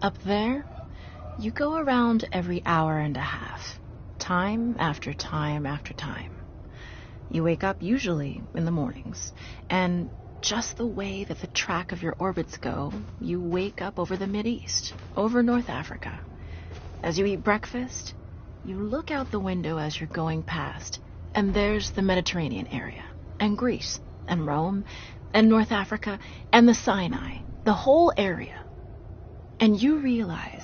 Up there, you go around every hour and a half, time after time after time. You wake up usually in the mornings, and just the way that the track of your orbits go, you wake up over the Mideast, over North Africa. As you eat breakfast, you look out the window as you're going past, and there's the Mediterranean area, and Greece, and Rome, and North Africa, and the Sinai, the whole area. And you realize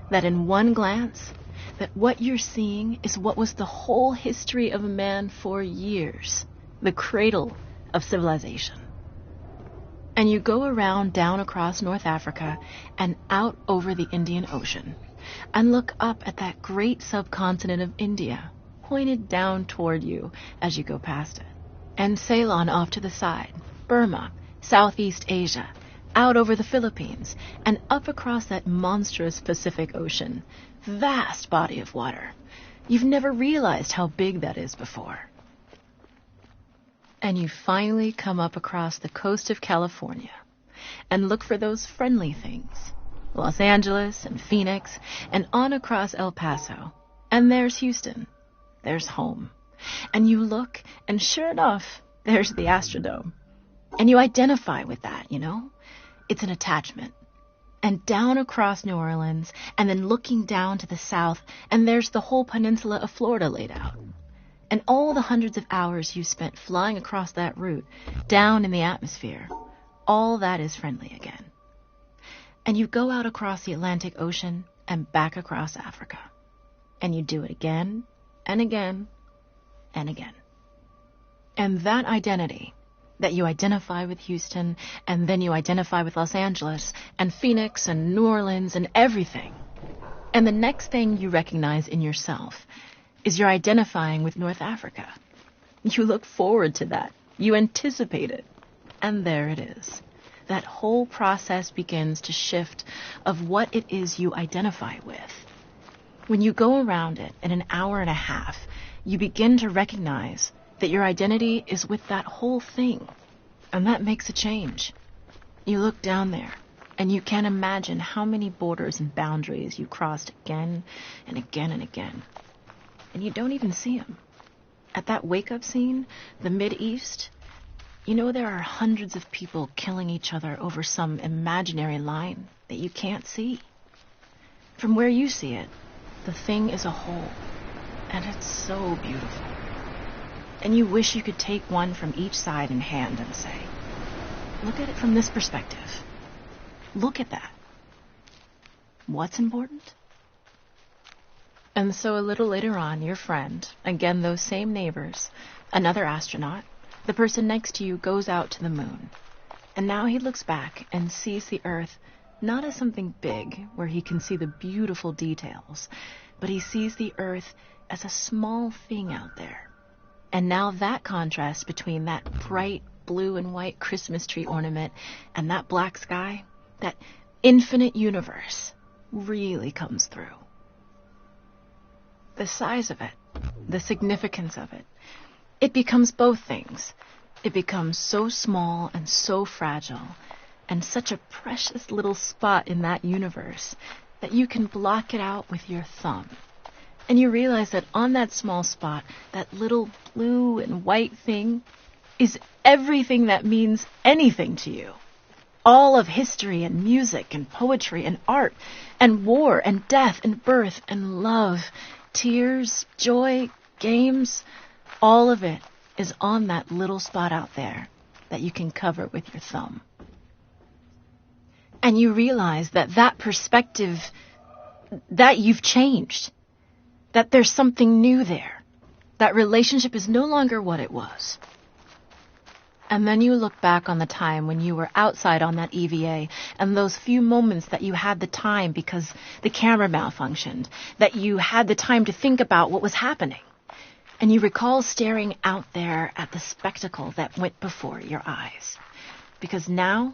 that in one glance, that what you're seeing is what was the whole history of man for years, the cradle of civilization. And you go around down across North Africa and out over the Indian Ocean and look up at that great subcontinent of India, pointed down toward you as you go past it. And Ceylon off to the side, Burma, Southeast Asia, out over the Philippines, and up across that monstrous Pacific Ocean. Vast body of water. You've never realized how big that is before. And you finally come up across the coast of California and look for those friendly things. Los Angeles and Phoenix and on across El Paso. And there's Houston. There's home. And you look, and sure enough, there's the Astrodome. And you identify with that, you know? It's an attachment. And down across New Orleans, and then looking down to the south, and there's the whole peninsula of Florida laid out. And all the hundreds of hours you spent flying across that route, down in the atmosphere, all that is friendly again. And you go out across the Atlantic Ocean and back across Africa. And you do it again, and again, and again. And that identity, that you identify with Houston, and then you identify with Los Angeles, and Phoenix, and New Orleans, and everything. And the next thing you recognize in yourself is you're identifying with North Africa. You look forward to that. You anticipate it. And there it is. That whole process begins to shift of what it is you identify with. When you go around it in an hour and a half, you begin to recognize that your identity is with that whole thing. And that makes a change. You look down there, and you can't imagine how many borders and boundaries you crossed again and again and again. And you don't even see them. At that wake-up scene, the Mideast, you know there are hundreds of people killing each other over some imaginary line that you can't see. From where you see it, the thing is a whole, and it's so beautiful. And you wish you could take one from each side in hand and say, look at it from this perspective. Look at that. What's important? And so a little later on, your friend, again those same neighbors, another astronaut, the person next to you goes out to the moon. And now he looks back and sees the Earth not as something big where he can see the beautiful details, but he sees the Earth as a small thing out there. And now that contrast between that bright blue and white Christmas tree ornament and that black sky, that infinite universe, really comes through. The size of it, the significance of it, it becomes both things. It becomes so small and so fragile, and such a precious little spot in that universe that you can block it out with your thumb. And you realize that on that small spot, that little blue and white thing is everything that means anything to you. All of history and music and poetry and art and war and death and birth and love, tears, joy, games, all of it is on that little spot out there that you can cover with your thumb. And you realize that that perspective, that you've changed, that there's something new there. That relationship is no longer what it was. And then you look back on the time when you were outside on that EVA and those few moments that you had the time because the camera malfunctioned, that you had the time to think about what was happening. And you recall staring out there at the spectacle that went before your eyes. Because now,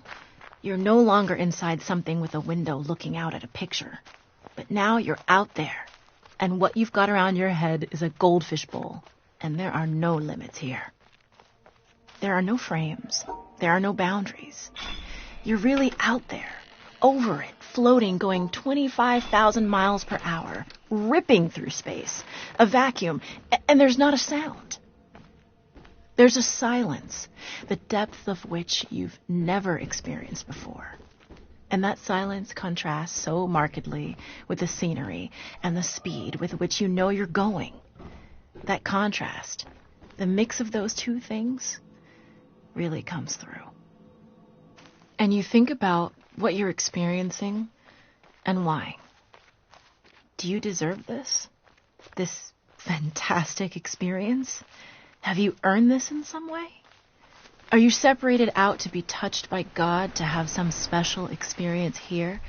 you're no longer inside something with a window looking out at a picture. But now you're out there, and what you've got around your head is a goldfish bowl, and there are no limits here. There are no frames. There are no boundaries. You're really out there, over it, floating, going 25,000 miles per hour, ripping through space, a vacuum, and there's not a sound. There's a silence, the depth of which you've never experienced before. And that silence contrasts so markedly with the scenery and the speed with which you know you're going. That contrast, the mix of those two things, really comes through. And you think about what you're experiencing and why. Do you deserve this? This fantastic experience? Have you earned this in some way? Are you separated out to be touched by God to have some special experience here?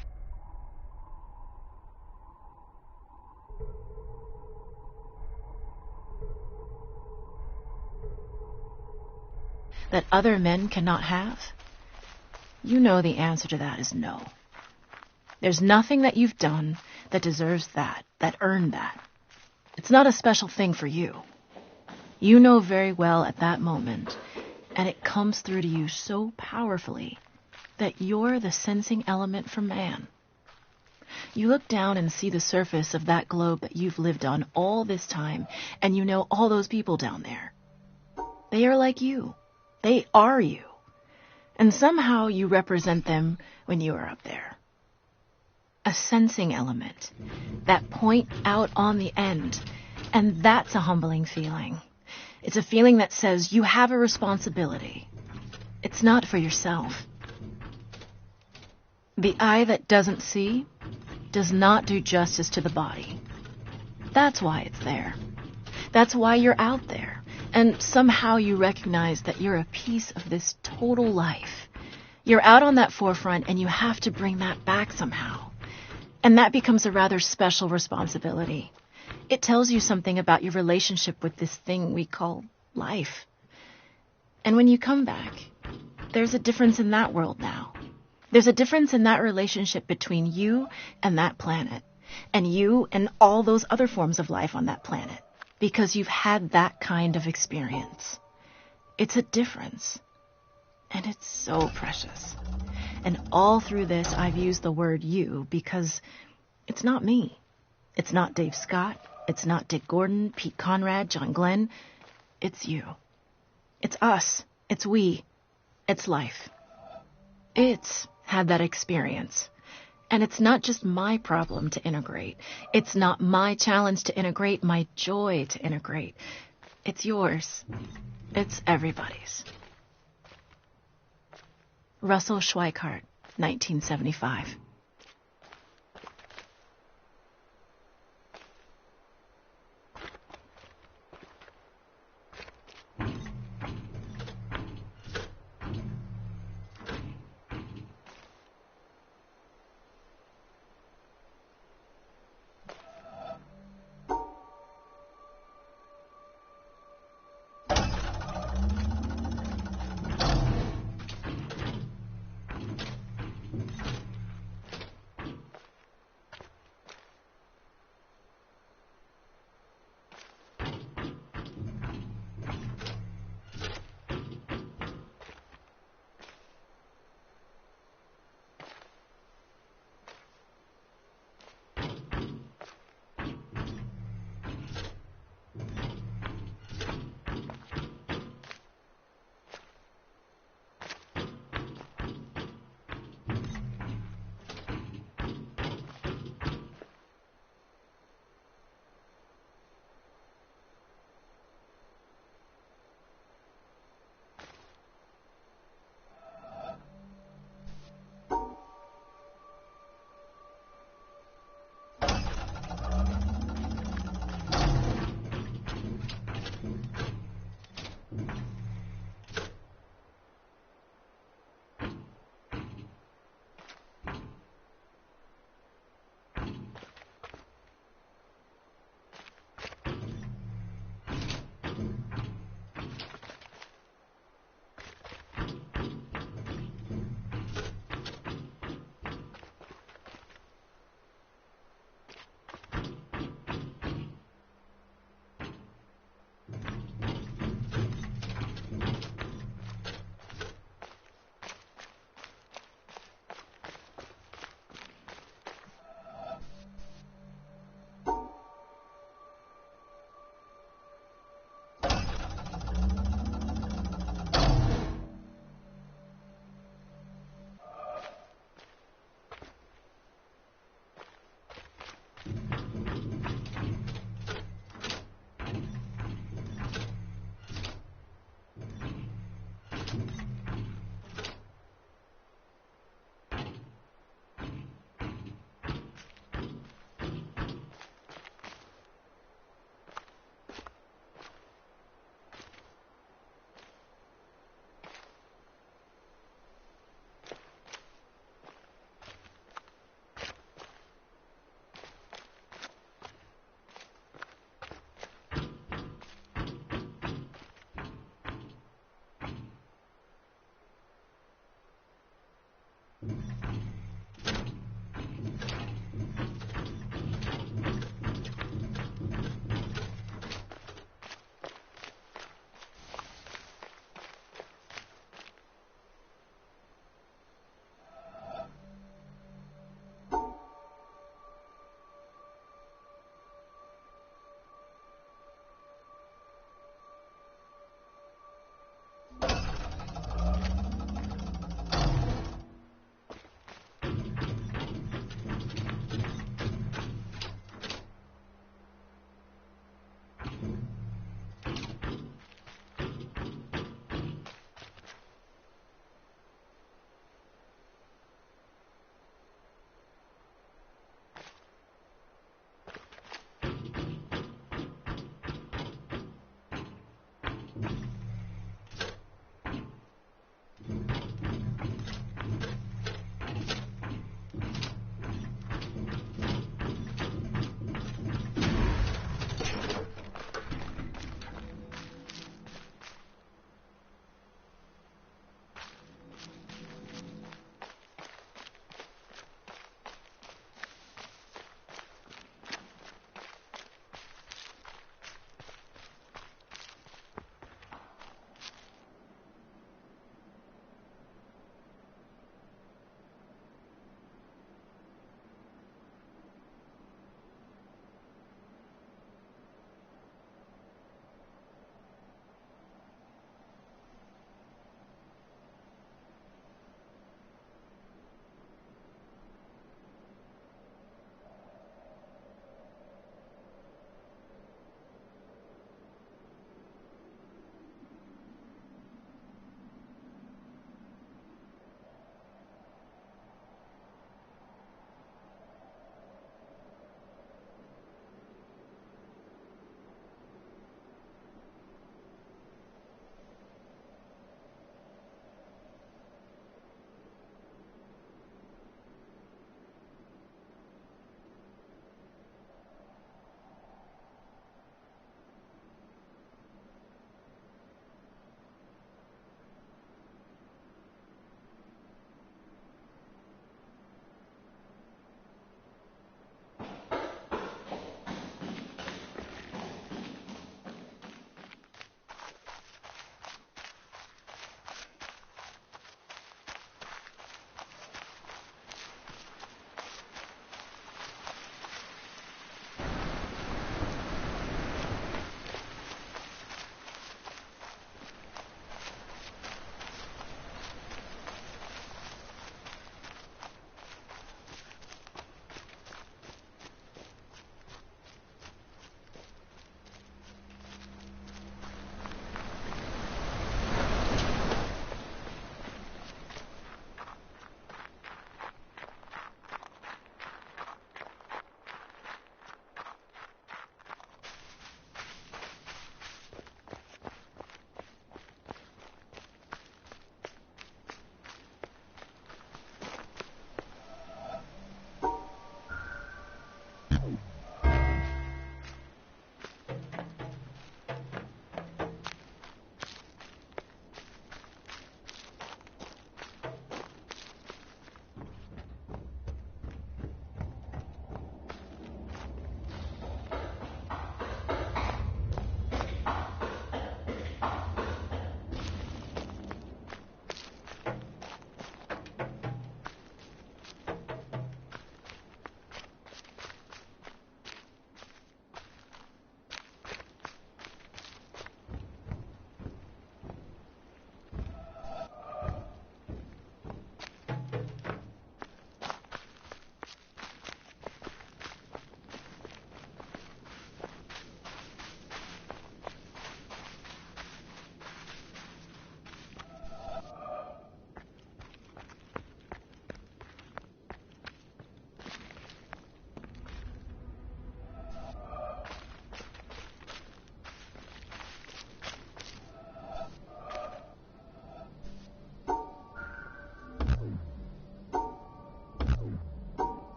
That other men cannot have? You know the answer to that is no. There's nothing that you've done that deserves that earned that. It's not a special thing for you. You know very well at that moment, and it comes through to you so powerfully, that you're the sensing element for man. You look down and see the surface of that globe that you've lived on all this time, and you know all those people down there. They are like you. They are you. And somehow you represent them when you are up there. A sensing element, that point out on the end, and that's a humbling feeling. It's a feeling that says you have a responsibility. It's not for yourself. The eye that doesn't see does not do justice to the body. That's why it's there. That's why you're out there. And somehow you recognize that you're a piece of this total life. You're out on that forefront and you have to bring that back somehow. And that becomes a rather special responsibility. It tells you something about your relationship with this thing we call life. And when you come back, there's a difference in that world now. There's a difference in that relationship between you and that planet, and you and all those other forms of life on that planet, because you've had that kind of experience. It's a difference, and it's so precious. And all through this, I've used the word you because it's not me. It's not Dave Scott. It's not Dick Gordon, Pete Conrad, John Glenn. It's you. It's us. It's we. It's life. It's had that experience. And it's not just my problem to integrate. It's not my challenge to integrate, my joy to integrate. It's yours. It's everybody's. Russell Schweikart, 1975.